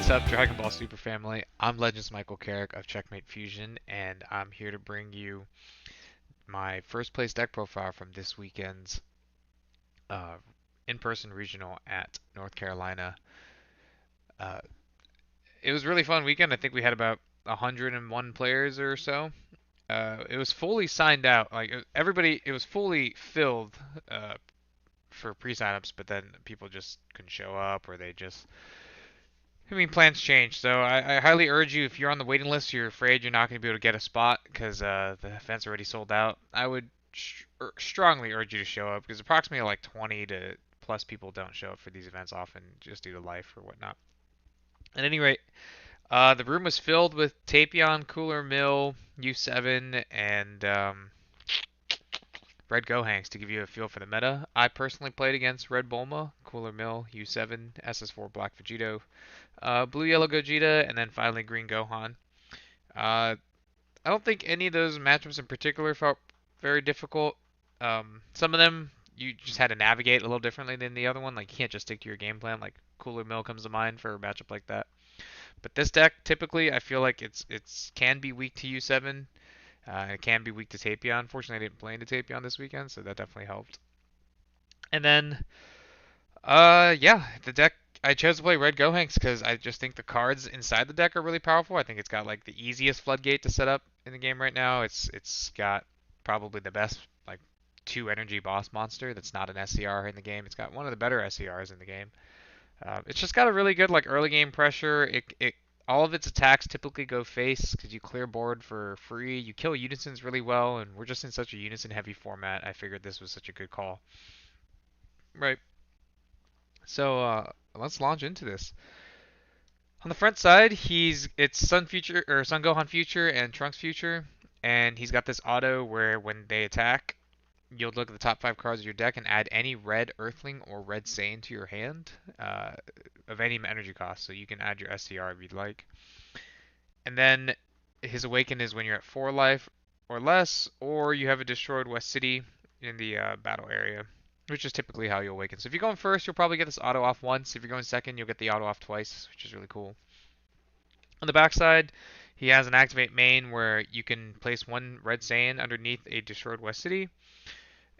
What's up, Dragon Ball Super Family? I'm Legends Michael Kerrick of Checkmate Fusion, and I'm here to bring you my first place deck profile from this weekend's uh, in-person regional at North Carolina. Uh, it was a really fun weekend. I think we had about 101 players or so. It was fully signed out. Everybody, it was fully filled uh, for pre-signups, but then people just couldn't show up, or they just plans change, so I highly urge you, if you're on the waiting list, you're afraid you're not going to be able to get a spot because the event's already sold out. I would strongly urge you to show up because approximately like 20 to plus people don't show up for these events often just due to life or whatnot. At any rate, the room was filled with Tapion, Cooler Mill, U7, and Red Gohanks to give you a feel for the meta. I personally played against Red Bulma, Cooler Mill, U7, SS4 Black Vegito, Blue Yellow Gogeta, and then finally Green Gohan. I don't think any of those matchups in particular felt very difficult. Some of them you just had to navigate a little differently than the other one. Like you can't just stick to your game plan. Like Cooler Mill comes to mind for a matchup like that. But this deck typically I feel like it's can be weak to U7. It can be weak to Tapion. Unfortunately, I didn't play into Tapion this weekend, so that definitely helped. And then yeah, the deck I chose to play Red Gohanks because I just think the cards inside the deck are really powerful. I think it's got like the easiest floodgate to set up in the game right now. It's got probably the best like 2 energy boss monster that's not an SCR in the game. It's got one of the better SCRs in the game. It's just got a really good like early game pressure. It all of its attacks typically go face because you clear board for free. You kill Unisons really well, and we're just in such a Unison heavy format. I figured this was such a good call. Right. So let's launch into this. On the front side, it's Sun Future or Sun Gohan Future and Trunks Future, and he's got this auto where when they attack, you'll look at the top 5 cards of your deck and add any red Earthling or red Saiyan to your hand of any energy cost. So you can add your SCR if you'd like. And then his Awaken is when you're at 4 life or less, or you have a destroyed West City in the battle area, which is typically how you awaken. So if you're going first, you'll probably get this auto off once. If you're going second, you'll get the auto off twice, which is really cool. On the backside, he has an activate main where you can place 1 red Saiyan underneath a destroyed West City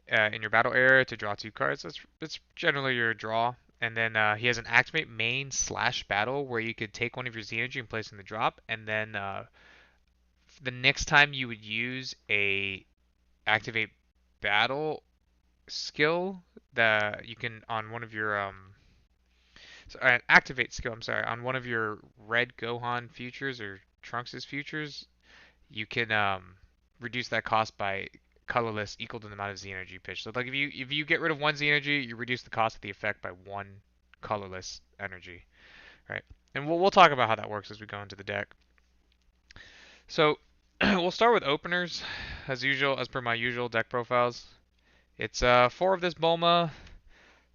in your battle area to draw 2 cards. That's generally your draw. And then he has an activate main / battle where you could take one of your Z energy and place in the drop. And then the next time you would use a activate battle skill that you can on one of your activate skill, I'm sorry, on one of your red Gohan futures or Trunks' futures, you can reduce that cost by colorless equal to the amount of Z energy pitch. So like if you get rid of 1 Z energy, you reduce the cost of the effect by 1 colorless energy, right? And we'll talk about how that works as we go into the deck. So we'll start with openers as usual, as per my usual deck profiles. It's 4 of this Bulma,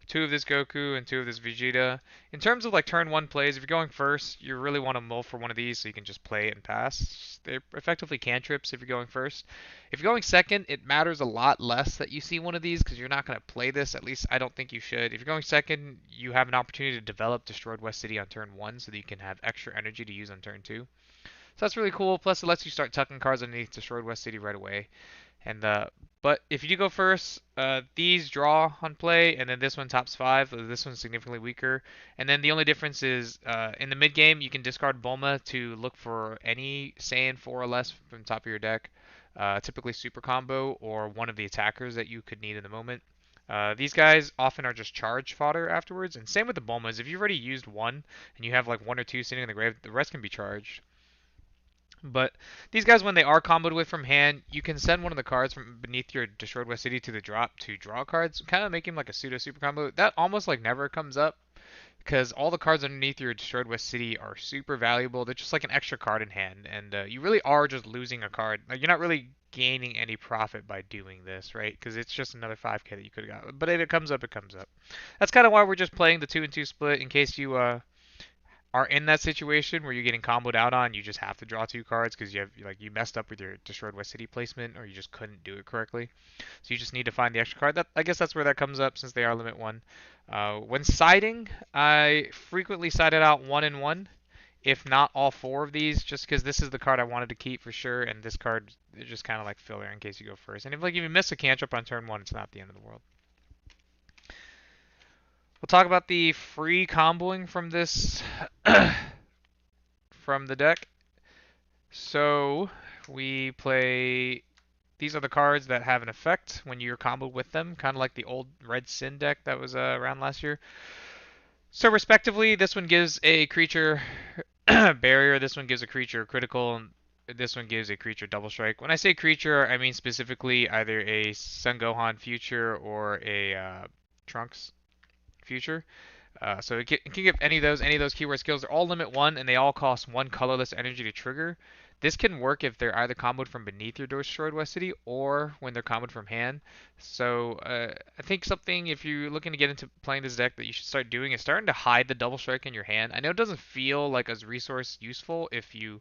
2 of this Goku, and 2 of this Vegeta. In terms of like turn 1 plays, if you're going first, you really want to mull for one of these so you can just play it and pass. They're effectively cantrips if you're going first. If you're going second, it matters a lot less that you see one of these because you're not going to play this. At least I don't think you should. If you're going second, you have an opportunity to develop Destroyed West City on turn 1 so that you can have extra energy to use on turn 2. So that's really cool. Plus, it lets you start tucking cards underneath Destroyed West City right away. And but if you do go first, these draw on play, and then this one tops 5. This one's significantly weaker. And then the only difference is in the mid game, you can discard Bulma to look for any Saiyan 4 or less from the top of your deck. Typically Super Combo or one of the attackers that you could need in the moment. These guys often are just charge fodder afterwards, and same with the Bulmas. If you've already used one and you have like 1 or 2 sitting in the grave, the rest can be charged. But these guys, when they are comboed with from hand, you can send one of the cards from beneath your Destroyed West City to the drop to draw cards, kind of make him like a pseudo super combo. That almost like never comes up because all the cards underneath your Destroyed West City are super valuable. They're just like an extra card in hand, and you really are just losing a card. Like you're not really gaining any profit by doing this, right? Because it's just another 5k that you could have got. But if it comes up, it comes up. That's kind of why we're just playing the 2 and 2 split in case you are in that situation where you're getting comboed out on, you just have to draw 2 cards because you messed up with your Destroyed West City placement or you just couldn't do it correctly. So you just need to find the extra card. I guess that's where that comes up since they are limit 1. When siding, I frequently side it out 1 and 1. if not all four of these, just because this is the card I wanted to keep for sure, and this card is just kind of like filler in case you go first. And if like if you miss a cantrip on turn one, it's not the end of the world. We'll talk about the free comboing from this from the deck. So we play. These are the cards that have an effect when you're comboed with them, kind of like the old Red Sin deck that was around last year. So respectively, this one gives a creature barrier, this one gives a creature critical, and this one gives a creature double strike. When I say creature, I mean specifically either a Son Gohan future or a Trunks future. So it can give any of those keyword skills. They're all limit 1, and they all cost 1 colorless energy to trigger. This can work if they're either comboed from beneath your destroyed West City or when they're comboed from hand. So I think something, if you're looking to get into playing this deck, that you should start doing is starting to hide the double strike in your hand. I know it doesn't feel like as resource useful if you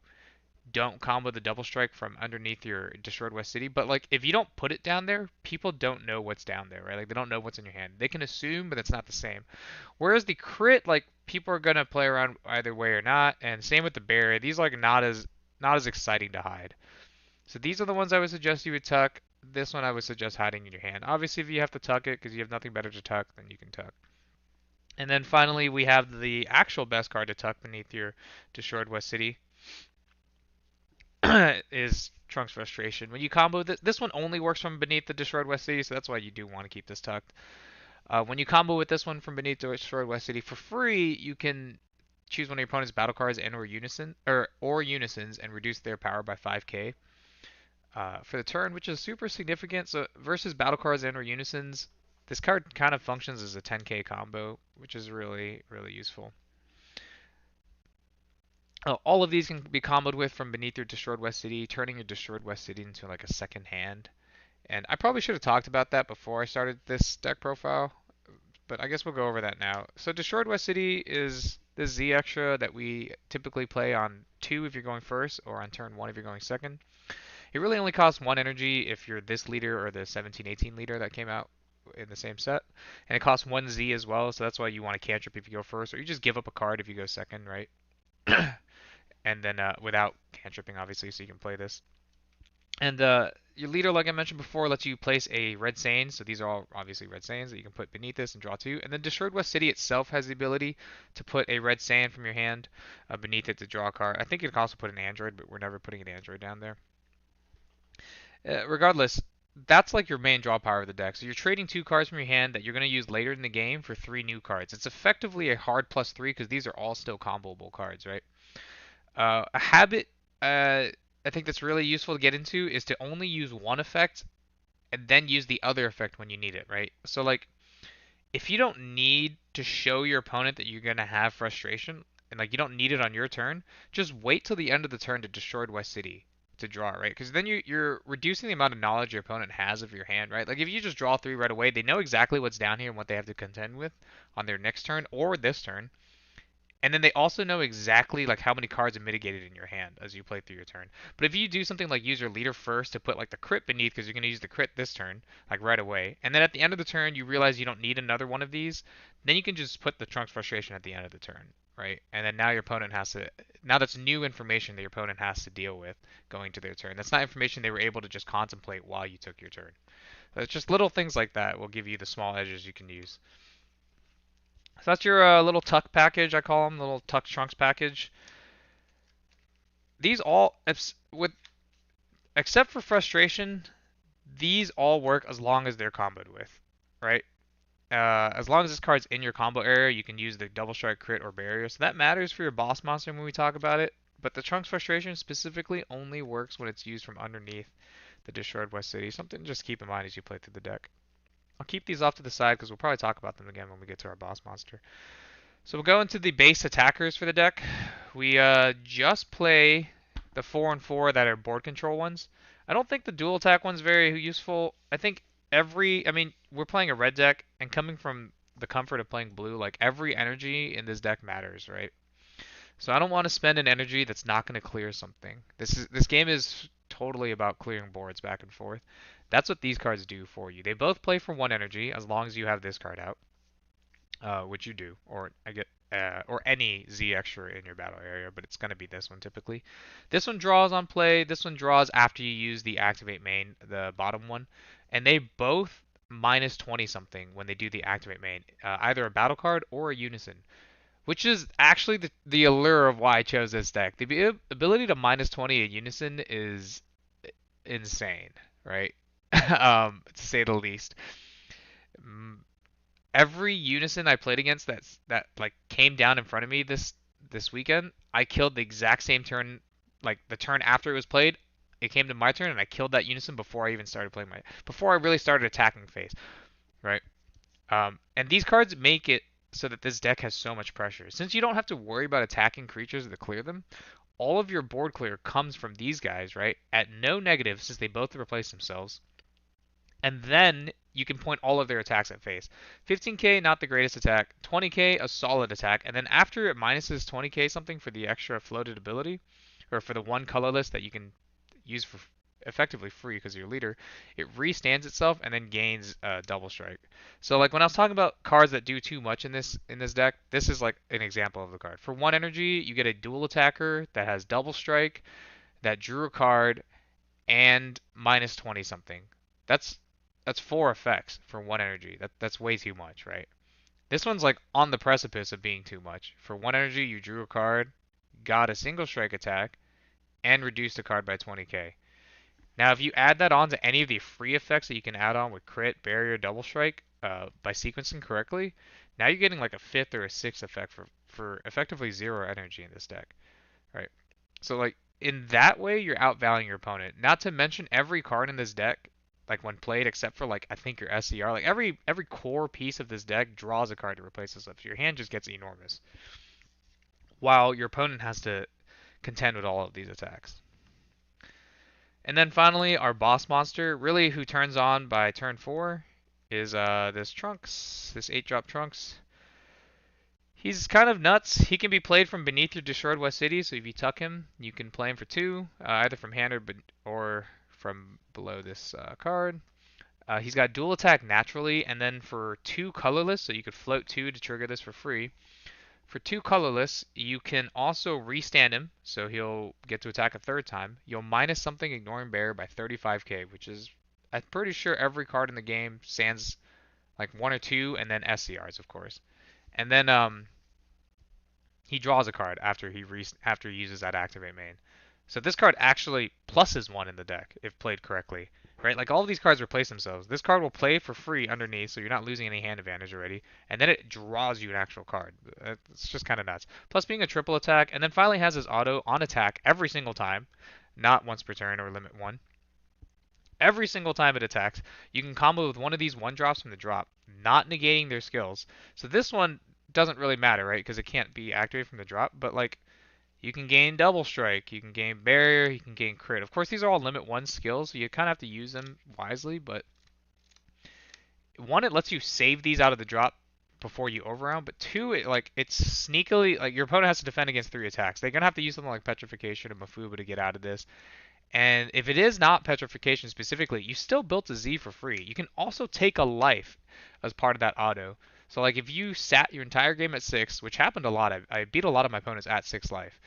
don't combo the double strike from underneath your destroyed West City, but like if you don't put it down there, people don't know what's down there, right? Like they don't know what's in your hand. They can assume, but it's not the same. Whereas the crit, like people are gonna play around either way or not, and same with the barrier. These like not as exciting to hide. So these are the ones I would suggest you would tuck. This one I would suggest hiding in your hand. Obviously, if you have to tuck it because you have nothing better to tuck, then you can tuck. And then finally, we have the actual best card to tuck beneath your destroyed West City. Is Trunks Frustration. When you combo this one only works from beneath the Destroyed West City, so that's why you do want to keep this tucked. When you combo with this one from beneath the Destroyed West City for free, you can choose one of your opponent's battle cards and or unisons and reduce their power by 5k for the turn, which is super significant. So versus battle cards and or unisons, this card kind of functions as a 10k combo, which is really useful. All of these can be comboed with from beneath your destroyed West City, turning your destroyed West City into like a second hand. And I probably should have talked about that before I started this deck profile, but I guess we'll go over that now. So destroyed West City is the Z extra that we typically play on 2 if you're going first, or on turn 1 if you're going second. It really only costs 1 energy if you're this leader or the 17-18 leader that came out in the same set. And it costs 1 Z as well, so that's why you want to cantrip if you go first, or you just give up a card if you go second, right? And then without cantripping, obviously, so you can play this. And your leader, like I mentioned before, lets you place a red Saiyan. So these are all obviously red Saiyans that you can put beneath this and draw 2. And then Destroyed West City itself has the ability to put a red Saiyan from your hand beneath it to draw a card. I think it can also put an android, but we're never putting an android down there. Regardless, that's like your main draw power of the deck. So you're trading 2 cards from your hand that you're going to use later in the game for 3 new cards. It's effectively a hard +3 because these are all still comboable cards, right? A habit I think that's really useful to get into is to only use one effect and then use the other effect when you need it, right? So like if you don't need to show your opponent that you're gonna have frustration and like you don't need it on your turn, just wait till the end of the turn to destroy West City to draw, right? Because then you're reducing the amount of knowledge your opponent has of your hand, right? Like if you just draw 3 right away, they know exactly what's down here and what they have to contend with on their next turn or this turn. And then they also know exactly like how many cards are mitigated in your hand as you play through your turn. But if you do something like use your leader first to put like the crit beneath because you're going to use the crit this turn, like right away, and then at the end of the turn you realize you don't need another one of these, then you can just put the Trunks Frustration at the end of the turn, right? And then now your opponent has to, now that's new information that your opponent has to deal with going to their turn. That's not information they were able to just contemplate while you took your turn. So it's just little things like that will give you the small edges you can use. So that's your little tuck package, I call them, little tuck trunks package. These all, with except for frustration, these all work as long as they're comboed with, right? As long as this card's in your combo area, you can use the double strike, crit, or barrier. So that matters for your boss monster when we talk about it. But the trunks frustration specifically only works when it's used from underneath the destroyed West City. Something to just keep in mind as you play through the deck. I'll keep these off to the side because we'll probably talk about them again when we get to our boss monster. So we'll go into the base attackers for the deck. We just play the 4 and 4 that are board control ones. I don't think the dual attack one's very useful. I think I mean, we're playing a red deck, and coming from the comfort of playing blue, like every energy in this deck matters, right? So I don't want to spend an energy that's not going to clear something. This game is totally about clearing boards back and forth. That's what these cards do for you. They both play for 1 energy as long as you have this card out. which you do, or I get or any Z extra in your battle area, but it's going to be this one typically. This one draws on play. This one draws after you use the activate main, the bottom one, and they both minus 20 something when they do the activate main, either a battle card or a Unison, which is actually the allure of why I chose this deck. The ability to minus 20 a Unison is insane, right? To say the least. Mm, every Unison I played against that like came down in front of me this weekend, I killed the exact same turn, like the turn after it was played. It came to my turn and I killed that Unison before I even started playing before I really started attacking phase, right? And these cards make it so that this deck has so much pressure. Since you don't have to worry about attacking creatures to clear them, all of your board clear comes from these guys, right? At no negative since they both replace themselves. And then you can point all of their attacks at face. 15k, not the greatest attack. 20k, a solid attack. And then after it minuses 20k something for the extra floated ability, or for the one colorless that you can use for effectively free because you're leader, it restands itself and then gains double strike. So like when I was talking about cards that do too much in this deck, this is like an example of the card. For one energy, you get a dual attacker that has double strike, that drew a card, and minus 20 something. That's that's four effects for one energy. That's way too much, right? This one's like on the precipice of being too much. For one energy, you drew a card, got a single strike attack, and reduced a card by 20k. Now, if you add that on to any of the free effects that you can add on with crit, barrier, double strike, by sequencing correctly, now you're getting like a fifth or a sixth effect for effectively zero energy in this deck, right? So like in that way, you're outvaluing your opponent. Not to mention every card in this deck, like when played, except for like I think your SCR, like every core piece of this deck draws a card to replace this stuff. So your hand just gets enormous, while your opponent has to contend with all of these attacks. And then finally, our boss monster, really who turns on by turn 4, is this Trunks, this 8-drop Trunks. He's kind of nuts. He can be played from beneath your destroyed West City, so if you tuck him, you can play him for 2, either from hand or from below this card. He's got dual attack naturally, and then for 2 colorless, so you could float 2 to trigger this for free. For 2 colorless, you can also restand him, so he'll get to attack a third time. You'll minus something ignoring bear by 35k, which is, I'm pretty sure every card in the game stands like 1 or 2, and then SCRs, of course. And then he draws a card after he uses that activate main. So this card actually pluses 1 in the deck if played correctly, right? Like all of these cards replace themselves. This card will play for free underneath, so you're not losing any hand advantage already, and then it draws you an actual card. It's just kind of nuts. Plus being a triple attack, and then finally has his auto on attack every single time, not once per turn or limit 1. Every single time it attacks, you can combo with one of these 1-drops from the drop, not negating their skills. So this one doesn't really matter, right? Because it can't be activated from the drop, but like you can gain double strike, you can gain barrier, you can gain crit. Of course, these are all limit 1 skills, so you kind of have to use them wisely, but 1, it lets you save these out of the drop before you overround, but 2, it's sneakily, like your opponent has to defend against 3 attacks. They're going to have to use something like Petrification or Mafuba to get out of this. And if it is not Petrification specifically, you still built a Z for free. You can also take a life as part of that auto. So like if you sat your entire game at 6, which happened a lot, I beat a lot of my opponents at 6 life.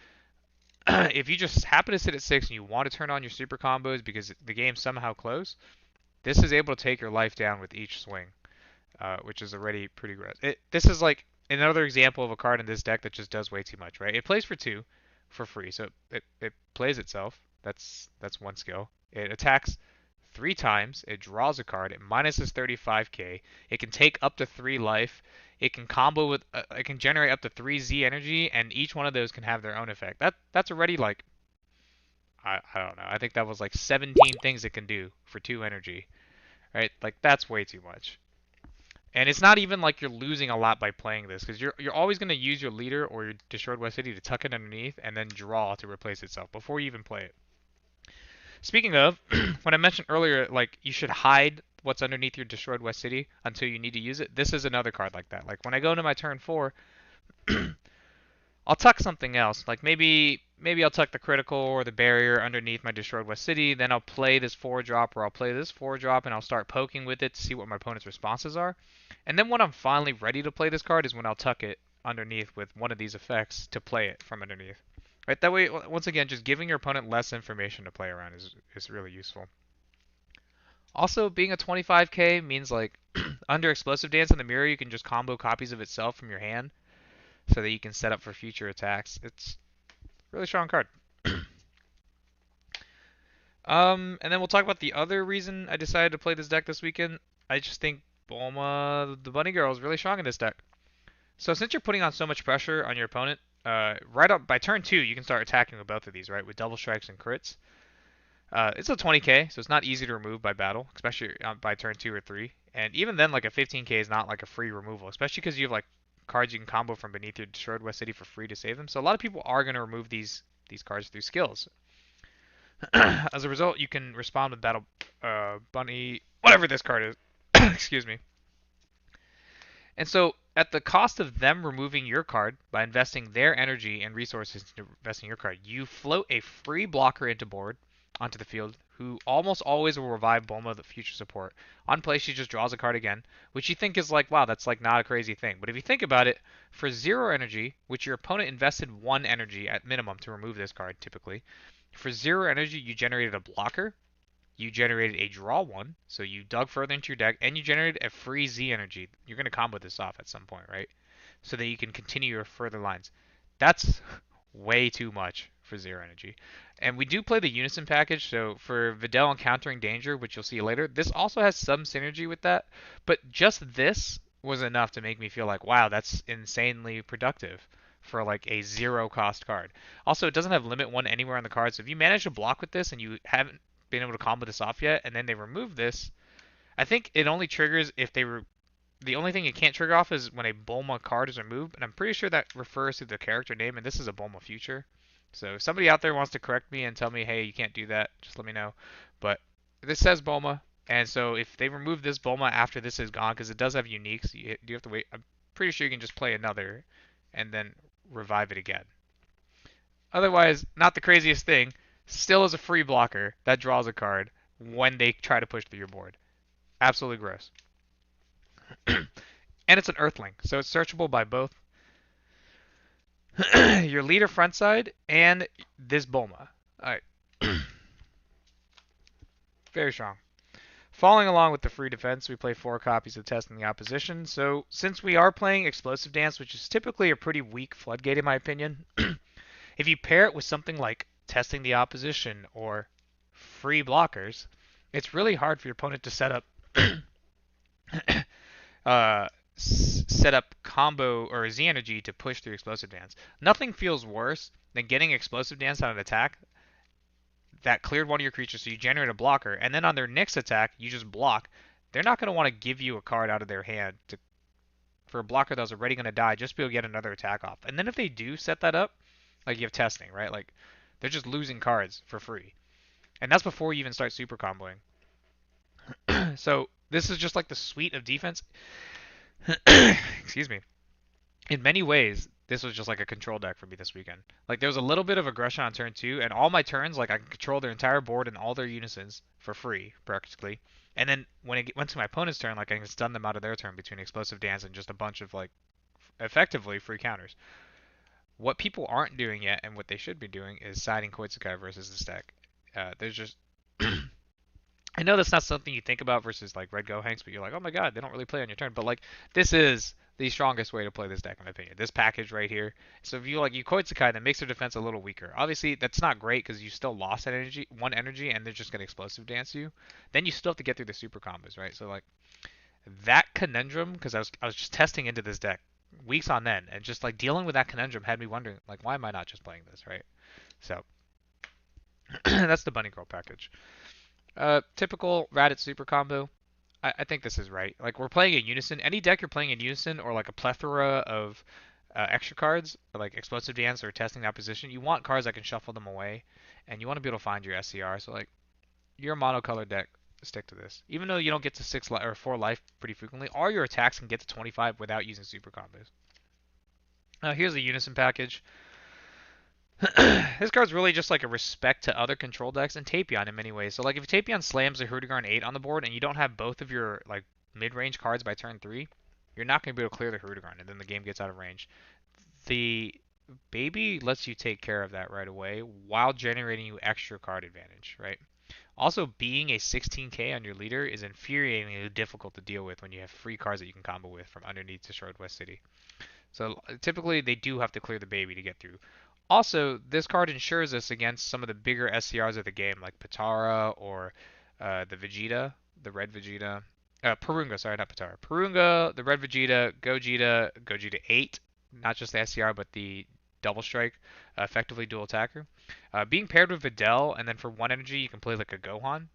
If you just happen to sit at 6 and you want to turn on your super combos because the game's somehow close, this is able to take your life down with each swing, which is already pretty gross. This is like another example of a card in this deck that just does way too much, right? It plays for 2 for free, so it plays itself. That's 1 skill. It attacks 3 times. It draws a card. It minuses 35k. It can take up to 3 life. It can combo with. It can generate up to 3 Z energy, and each one of those can have their own effect. That's already like. I don't know. I think that was like 17 things it can do for 2 energy, right? Like that's way too much. And it's not even like you're losing a lot by playing this, because you're always going to use your leader or your destroyed West City to tuck it underneath and then draw to replace itself before you even play it. Speaking of, when I mentioned earlier, like you should hide what's underneath your destroyed West City until you need to use it. This is another card like that. Like when I go into my turn 4, I'll tuck something else. Like maybe maybe I'll tuck the critical or the barrier underneath my Destroyed West City. Then I'll play this 4-drop, or I'll play this 4-drop, and I'll start poking with it to see what my opponent's responses are. And then when I'm finally ready to play this card is when I'll tuck it underneath with one of these effects to play it from underneath. Right, that way, once again, just giving your opponent less information to play around is really useful. Also, being a 25k means like under Explosive Dance in the mirror, you can just combo copies of itself from your hand so that you can set up for future attacks. It's a really strong card. And then we'll talk about the other reason I decided to play this deck this weekend. I just think Bulma, the Bunny Girl, is really strong in this deck. So since you're putting on so much pressure on your opponent, right up by turn 2, you can start attacking with both of these, right? With double strikes and crits. It's a 20k, so it's not easy to remove by battle, especially by turn 2 or 3. And even then, like a 15k is not like a free removal, especially because you have like cards you can combo from beneath your Destroyed West City for free to save them. So a lot of people are going to remove these cards through skills. As a result, you can respond with Battle Bunny, whatever this card is. Excuse me. And so, at the cost of them removing your card by investing their energy and resources into investing your card, you float a free blocker into board onto the field who almost always will revive Bulma, the future support. On play, she just draws a card again, which you think is like, wow, that's like not a crazy thing. But if you think about it, for 0 energy, which your opponent invested 1 energy at minimum to remove this card typically, for 0 energy, you generated a blocker, you generated a draw 1, so you dug further into your deck, and you generated a free Z energy. You're going to combo this off at some point, right? So that you can continue your further lines. That's way too much for 0 energy. And we do play the Unison package, so for Videl Encountering Danger, which you'll see later, this also has some synergy with that, but just this was enough to make me feel like, wow, that's insanely productive for like a 0 cost card. Also, it doesn't have limit 1 anywhere on the card, so if you manage to block with this and you haven't been able to combo this off yet, and then they remove this, I think it only triggers if they were. The only thing it can't trigger off is when a Bulma card is removed, and I'm pretty sure that refers to the character name, and this is a Bulma future. So if somebody out there wants to correct me and tell me, hey, you can't do that, just let me know. But this says Bulma, and so if they remove this Bulma after this is gone, because it does have uniques, you do have to wait. I'm pretty sure you can just play another and then revive it again. Otherwise, not the craziest thing. Still is a free blocker that draws a card when they try to push through your board. Absolutely gross. And it's an Earthling, so it's searchable by both your leader front side and this Bulma. Alright. Very strong. Following along with the free defense, we play 4 copies of Testing the Opposition. So since we are playing Explosive Dance, which is typically a pretty weak floodgate in my opinion, if you pair it with something like Testing the Opposition or free blockers, it's really hard for your opponent to set up set up combo or Z energy to push through Explosive Dance. Nothing feels worse than getting Explosive Dance on an attack that cleared one of your creatures, so you generate a blocker, and then on their next attack, you just block. They're not going to want to give you a card out of their hand for a blocker that was already going to die just to be able to get another attack off. And then if they do set that up, like you have testing, right? Like they're just losing cards for free. And that's before you even start super comboing. So this is just like the suite of defense. Excuse me. In many ways, this was just like a control deck for me this weekend. Like there was a little bit of aggression on turn 2, and all my turns, like I can control their entire board and all their unisons for free, practically. And then when it went to my opponent's turn, like I can stun them out of their turn between Explosive Dance and just a bunch of like effectively free counters. What people aren't doing yet, and what they should be doing, is siding Koitsukai versus this deck. There's just I know that's not something you think about versus like Red Gohanks, but you're like, oh my god, they don't really play on your turn. But like, this is the strongest way to play this deck, in my opinion. This package right here. So if you like you Koitsukai, that makes their defense a little weaker. Obviously, that's not great because you still lost that energy, 1 energy, and they're just gonna Explosive Dance you. Then you still have to get through the super combos, right? So like that conundrum, because I was just testing into this deck weeks on end, and just like dealing with that conundrum had me wondering, like, why am I not just playing this, right? So that's the Bunny Girl package. Typical Raditz super combo. I think this is right. Like we're playing in Unison. Any deck you're playing in Unison or like a plethora of extra cards, like Explosive Dance or Testing the Opposition, you want cards that can shuffle them away, and you want to be able to find your SCR. So like your monocolored deck, stick to this. Even though you don't get to 6 or 4 life pretty frequently, all your attacks can get to 25 without using super combos. Now here's the Unison package. This card's really just like a respect to other control decks and Tapion in many ways. So like if Tapion slams a Hurdigarn 8 on the board and you don't have both of your like mid-range cards by turn 3, you're not going to be able to clear the Hurdigarn and then the game gets out of range. The baby lets you take care of that right away while generating you extra card advantage, right? Also, being a 16k on your leader is infuriatingly difficult to deal with when you have free cards that you can combo with from underneath Destroyed West City. So typically they do have to clear the baby to get through. Also, this card ensures us against some of the bigger SCRs of the game, like Patara or the Vegeta, the red Vegeta. Purunga, sorry, not Patara. Purunga, the red Vegeta, Gogeta, Gogeta 8, not just the SCR, but the double strike, effectively dual attacker. Being paired with Videl, and then for 1 energy, you can play like a Gohan.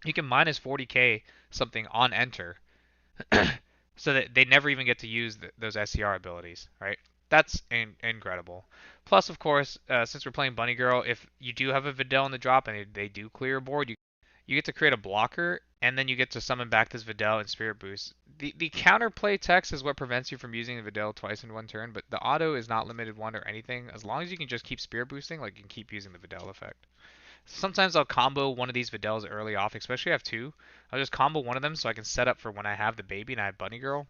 You can minus 40k something on enter, so that they never even get to use those SCR abilities, right? That's incredible. Plus, of course, since we're playing Bunny Girl, if you do have a Videl in the drop and they do clear a board, you get to create a blocker, and then you get to summon back this Videl and Spirit Boost. The counterplay text is what prevents you from using the Videl twice in one turn, but the auto is not limited one or anything. As long as you can just keep Spirit Boosting, like you can keep using the Videl effect. Sometimes I'll combo one of these Videls early off, especially if I have two. I'll just combo one of them so I can set up for when I have the baby and I have Bunny Girl.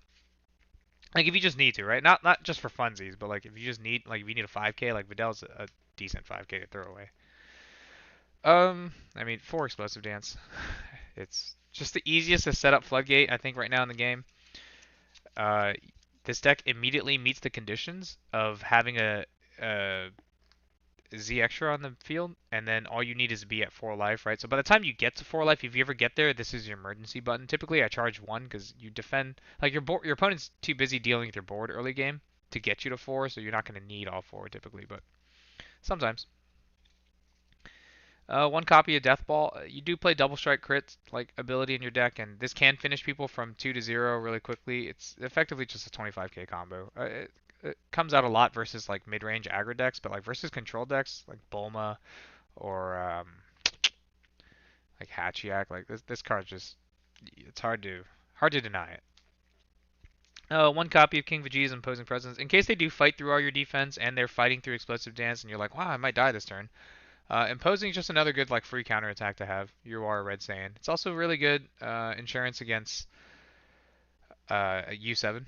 Like if you just need to, right? Not just for funsies, but like if you just need, like if you need a 5k, like Videl's a decent 5k to throw away. I mean, for Explosive Dance, it's just the easiest to set up Floodgate, I think, right now in the game. Uh, this deck immediately meets the conditions of having a Z extra on the field, and then all you need is to be at 4 life, right? So by the time you get to 4 life, if you ever get there, this is your emergency button. Typically, I charge 1 because you defend, like your opponent's too busy dealing with your board early game to get you to 4, so you're not going to need all 4 typically, but sometimes. 1 copy of Death Ball. You do play double strike crit like ability in your deck, and this can finish people from 2 to 0 really quickly. It's effectively just a 25k combo. It comes out a lot versus like mid-range aggro decks, but like versus control decks like Bulma or like Hachiak, like this card just it's hard to deny it. 1 copy of King Vegeta's imposing presence. In case they do fight through all your defense and they're fighting through explosive dance, and you're like, wow, I might die this turn. Imposing is just another good like free counter attack to have. You are a Red Saiyan. It's also really good insurance against U7,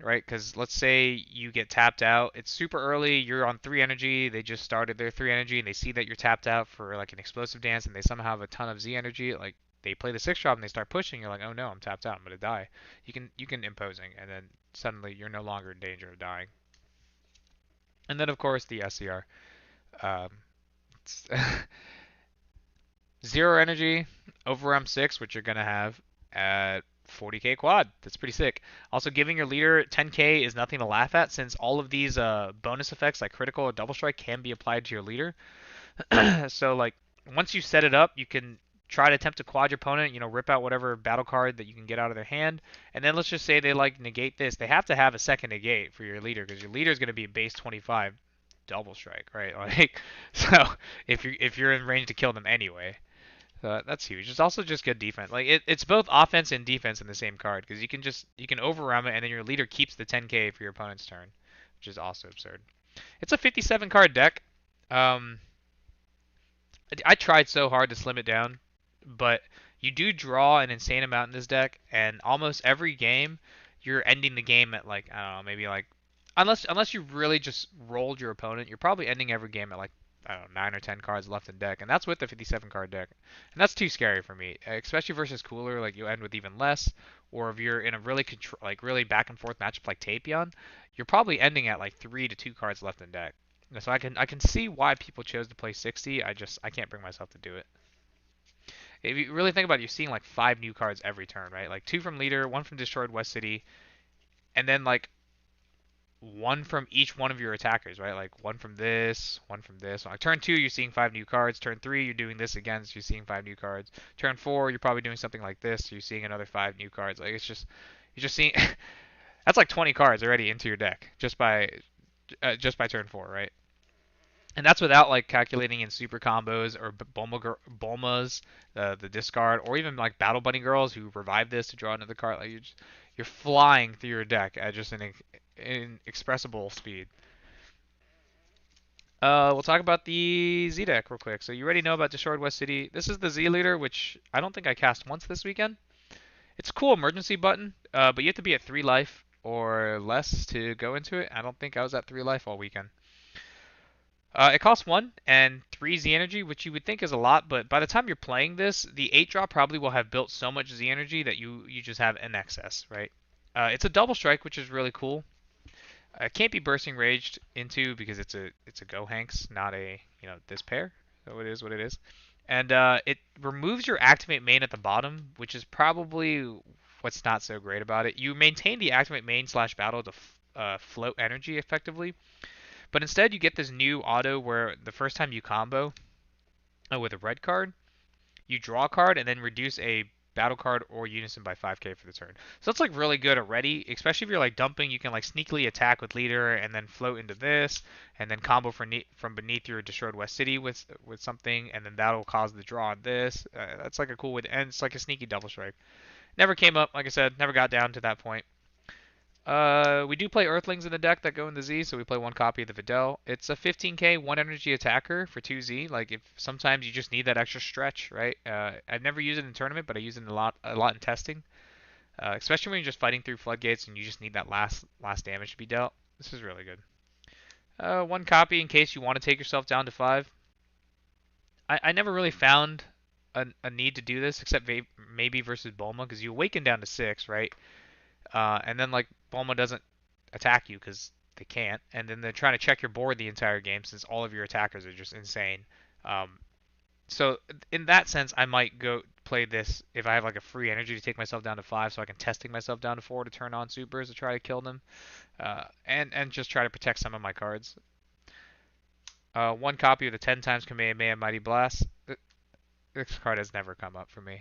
right? Because let's say you get tapped out. It's super early. You're on 3 energy. They just started their 3 energy, and they see that you're tapped out for like an explosive dance, and they somehow have a ton of Z energy. Like they play the 6 drop and they start pushing. You're like, oh no, I'm tapped out. I'm gonna die. You can imposing, and then suddenly you're no longer in danger of dying. And then of course the SCR. Um, Zero energy, overwhelm 6, which you're going to have at 40k quad. That's pretty sick. Also, giving your leader 10k is nothing to laugh at since all of these bonus effects like critical or double strike can be applied to your leader. So, like, once you set it up, you can try to attempt to quad your opponent, rip out whatever battle card that you can get out of their hand. And then let's just say they like negate this. They have to have a second negate for your leader because your leader is going to be base 25 double strike, right? Like, so if you're in range to kill them anyway. So that's huge. It's also just good defense. Like it's both offense and defense in the same card because you can overwhelm it and then your leader keeps the 10k for your opponent's turn, which is also absurd. It's a 57 card deck. Um, I tried so hard to slim it down, but you do draw an insane amount in this deck, and almost every game you're ending the game at like I don't know, maybe like unless you really just rolled your opponent, you're probably ending every game at like I don't know 9 or 10 cards left in deck, and that's with the 57 card deck, and that's too scary for me, especially versus cooler. Like you end with even less, or if you're in a really really back and forth matchup like Tapion, you're probably ending at like 3 to 2 cards left in deck. So I can see why people chose to play 60. I can't bring myself to do it. If you really think about it, you're seeing like 5 new cards every turn, right? Like 2 from leader, 1 from destroyed West City, and then like 1 from each one of your attackers, right? Like 1 from this, 1 from this. Like turn 2, you're seeing 5 new cards. Turn 3, you're doing this again, so you're seeing 5 new cards. Turn 4, you're probably doing something like this, so you're seeing another 5 new cards. Like you're just seeing that's like 20 cards already into your deck just by turn 4, right? And that's without like calculating in super combos or Bulmas, the discard, or even like Battle Bunny Girls who revive this to draw another card. Like you're flying through your deck at just an inexpressible speed. We'll talk about the Z deck real quick. So you already know about Destroyed West City. This is the Z leader, which I don't think I cast once this weekend. It's a cool emergency button, but you have to be at 3 life or less to go into it. I don't think I was at 3 life all weekend. It costs 1 and 3 Z energy, which you would think is a lot, but by the time you're playing this, the 8 drop probably will have built so much Z energy that you just have an excess, right? It's a double strike, which is really cool. It can't be bursting raged into because it's a Gohanks, not a this pair. So it is what it is. And it removes your activate main at the bottom, which is probably what's not so great about it. You maintain the activate main slash battle to float energy effectively, but instead you get this new auto where the first time you combo with a red card, you draw a card and then reduce a battle card or unison by 5k for the turn. So that's like really good already, especially if you're like dumping, you can like sneakily attack with leader and then float into this and then combo from beneath your destroyed West City with something and then that'll cause the draw on this. That's like a cool way to end. It's like a sneaky double strike. Never came up, like I said, never got down to that point. We do play Earthlings in the deck that go in the Z, so we play 1 copy of the Videl. It's a 15k 1 energy attacker for 2Z. Like if sometimes you just need that extra stretch, right? I've never used it in tournament, but I use it a lot in testing. Especially when you're just fighting through floodgates and you just need that last damage to be dealt. This is really good. 1 copy in case you want to take yourself down to 5. I never really found a need to do this except maybe versus Bulma because you awaken down to 6, right? And then like Bulma doesn't attack you because they can't, and then they're trying to check your board the entire game since all of your attackers are just insane. Um, so in that sense, I might go play this if I have like a free energy to take myself down to 5, so I can testing myself down to 4 to turn on supers to try to kill them, and just try to protect some of my cards. 1 copy of the 10 times Kamehameha Mighty Blast. This card has never come up for me.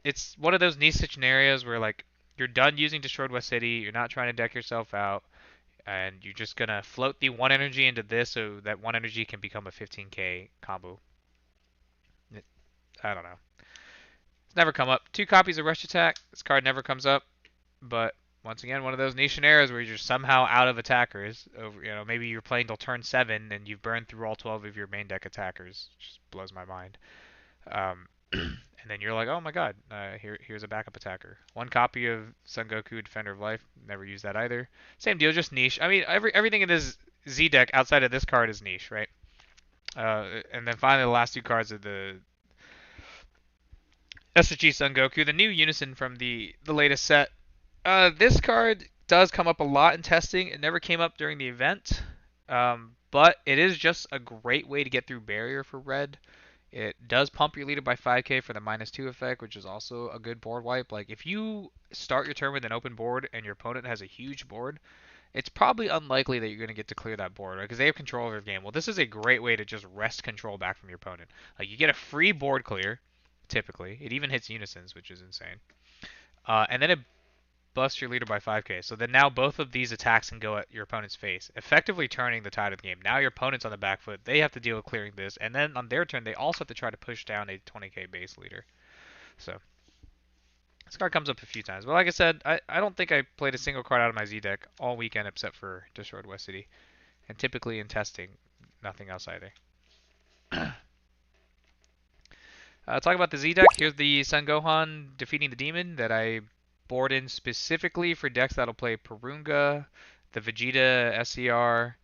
It's one of those niche scenarios where like you're done using Destroyed West City, you're not trying to deck yourself out, and you're just gonna float the 1 energy into this so that 1 energy can become a 15k combo. I don't know. It's never come up. 2 copies of Rush Attack. This card never comes up, but once again, one of those niche scenarios where you're somehow out of attackers. Over, maybe you're playing till turn 7 and you've burned through all 12 of your main deck attackers. Just blows my mind. And then you're like, oh my god, here's a backup attacker. 1 copy of Son Goku, Defender of Life. Never used that either. Same deal, just niche. I mean, everything in this Z deck outside of this card is niche, right? And then finally, the last 2 cards are the SSG Son Goku, the new Unison from the latest set. This card does come up a lot in testing. It never came up during the event, but it is just a great way to get through barrier for red. It does pump your leader by 5k for the -2 effect, which is also a good board wipe. Like if you start your turn with an open board and your opponent has a huge board, it's probably unlikely that you're going to get to clear that board, right? Because they have control of your game. Well, this is a great way to just wrest control back from your opponent. Like you get a free board clear, typically. It even hits unisons, which is insane. And then it busts your leader by 5k. So then now both of these attacks can go at your opponent's face, effectively turning the tide of the game. Now your opponent's on the back foot. They have to deal with clearing this. And then on their turn, they also have to try to push down a 20k base leader. So this card comes up a few times. But like I said, I don't think I played a single card out of my Z deck all weekend except for Destroyed West City. And typically in testing, nothing else either. Talk about the Z deck. Here's the Son Gohan defeating the Demon that I board in specifically for decks that'll play Purunga, the Vegeta SCR,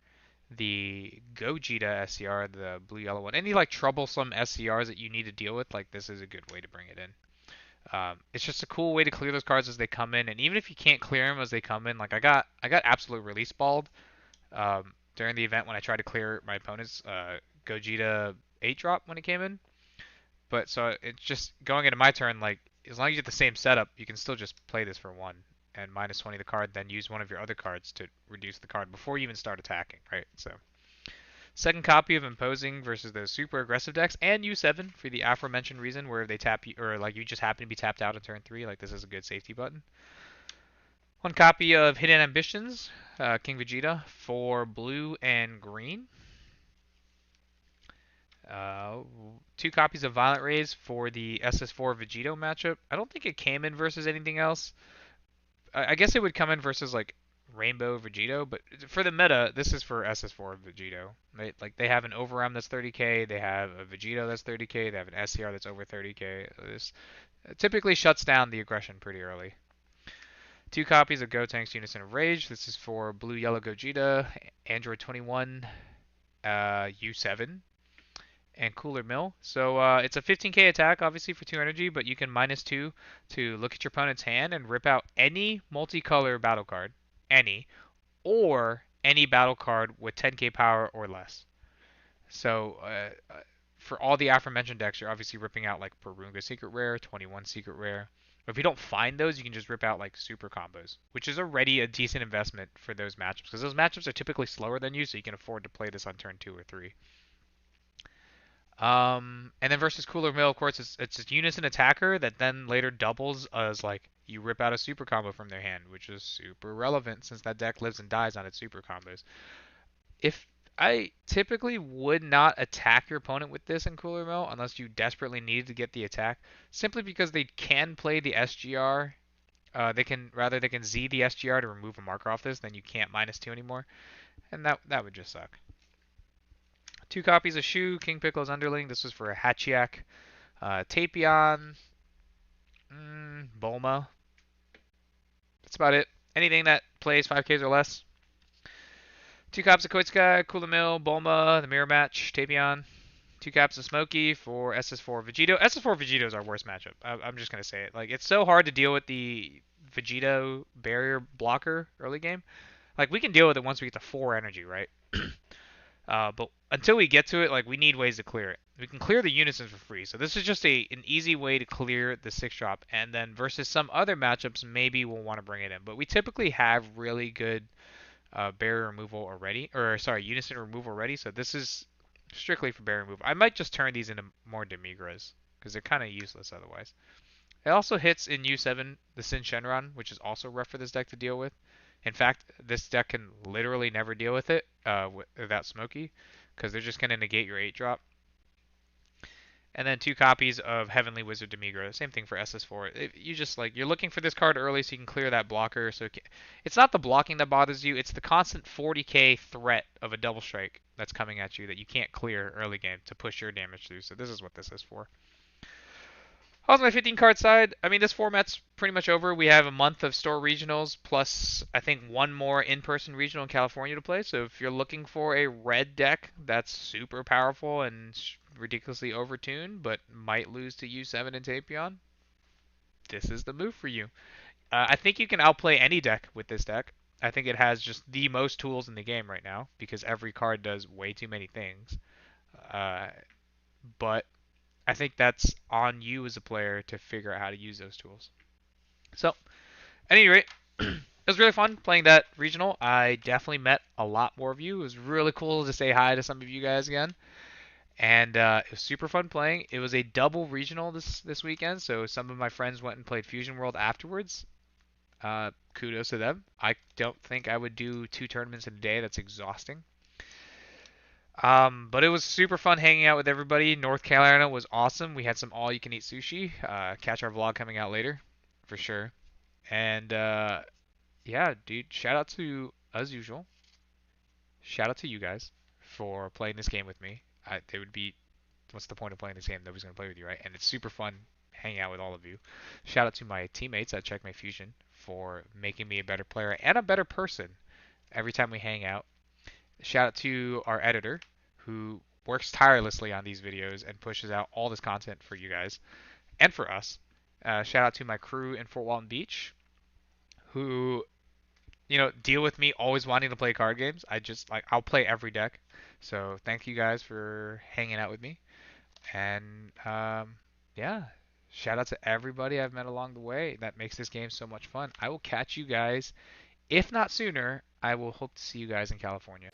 the Gogeta SCR, the blue-yellow one. Any like troublesome SCRs that you need to deal with, like this is a good way to bring it in. It's just a cool way to clear those cards as they come in, and even if you can't clear them as they come in, like I got absolute release balled during the event when I tried to clear my opponent's Gogeta 8-drop when it came in. But so it's just going into my turn, like as long as you get the same setup, you can still just play this for 1 and -20 the card, then use one of your other cards to reduce the card before you even start attacking, right? So second copy of Imposing versus those super aggressive decks, and U7 for the aforementioned reason where they tap you, or like you just happen to be tapped out on turn 3, like this is a good safety button. 1 copy of Hidden Ambitions, King Vegeta for blue and green. 2 copies of Violent Rays for the SS4 Vegito matchup. I don't think it came in versus anything else. I guess it would come in versus like Rainbow Vegito, but for the meta, this is for SS4 Vegito. Right? Like they have an Overarm that's 30k, they have a Vegito that's 30k, they have an SCR that's over 30k. This typically shuts down the aggression pretty early. 2 copies of Gotenks Unison of Rage. This is for Blue Yellow Gogeta, Android 21, U7, and Cooler Mill. So it's a 15k attack, obviously, for 2 energy, but you can -2 to look at your opponent's hand and rip out any multicolor battle card. Any. Or any battle card with 10k power or less. So for all the aforementioned decks, you're obviously ripping out like Purunga Secret Rare, 21 Secret Rare. If you don't find those, you can just rip out like super combos, which is already a decent investment for those matchups, because those matchups are typically slower than you, so you can afford to play this on turn 2 or 3. And then versus Cooler Mill, of course, it's a Unison attacker that then later doubles as like you rip out a super combo from their hand, which is super relevant since that deck lives and dies on its super combos. If I typically would not attack your opponent with this in Cooler Mill unless you desperately needed to get the attack, simply because they can play the SGR. They can Z the SGR to remove a marker off this, then you can't -2 anymore, and that would just suck. 2 copies of Shu, King Piccolo's Underling. This was for a Hachiak. Tapion, Bulma. That's about it. Anything that plays 5Ks or less. 2 copies of Koitsukai, Cooler Mill, Bulma, the Mirror Match, Tapion. 2 caps of Smokey for SS4 Vegito. SS4 Vegito is our worst matchup. I'm just going to say it. Like, it's so hard to deal with the Vegito barrier blocker early game. Like, we can deal with it once we get to 4 energy, right? But until we get to it, like, we need ways to clear it. We can clear the Unisons for free. So this is just an easy way to clear the 6-drop. And then versus some other matchups, maybe we'll want to bring it in. But we typically have really good barrier removal already. Or, sorry, Unison removal already. So this is strictly for barrier removal. I might just turn these into more Demigras, because they're kind of useless otherwise. It also hits in U7 the Sin Shenron, which is also rough for this deck to deal with. In fact, this deck can literally never deal with it without Smokey, because they're just going to negate your 8-drop. And then 2 copies of Heavenly Wizard Demigra. Same thing for SS4. You're looking for this card early so you can clear that blocker. So it's not the blocking that bothers you. It's the constant 40k threat of a double strike that's coming at you that you can't clear early game to push your damage through. So this is what this is for. How's my 15 card side? I mean, this format's pretty much over. We have a month of store regionals plus I think 1 more in-person regional in California to play. So if you're looking for a red deck that's super powerful and ridiculously overtuned but might lose to U7 and Tapion, this is the move for you. I think you can outplay any deck with this deck. I think it has just the most tools in the game right now because every card does way too many things. But I think that's on you as a player to figure out how to use those tools. So, at any rate, it was really fun playing that regional. I definitely met a lot more of you. It was really cool to say hi to some of you guys again. And it was super fun playing. It was a double regional this weekend, so some of my friends went and played Fusion World afterwards. Kudos to them. I don't think I would do 2 tournaments in a day. That's exhausting. But it was super fun hanging out with everybody. North Carolina was awesome. We had some all-you-can-eat sushi. Catch our vlog coming out later, for sure. And yeah, dude, shout out to, as usual, shout out to you guys for playing this game with me. It would be, what's the point of playing this game? Nobody's going to play with you, right? And it's super fun hanging out with all of you. Shout out to my teammates at Checkmate Fusion for making me a better player and a better person every time we hang out. Shout out to our editor who works tirelessly on these videos and pushes out all this content for you guys and for us. Shout out to my crew in Fort Walton Beach who, deal with me always wanting to play card games. I'll play every deck. So thank you guys for hanging out with me. And yeah, shout out to everybody I've met along the way that makes this game so much fun. I will catch you guys, if not sooner. I will hope to see you guys in California.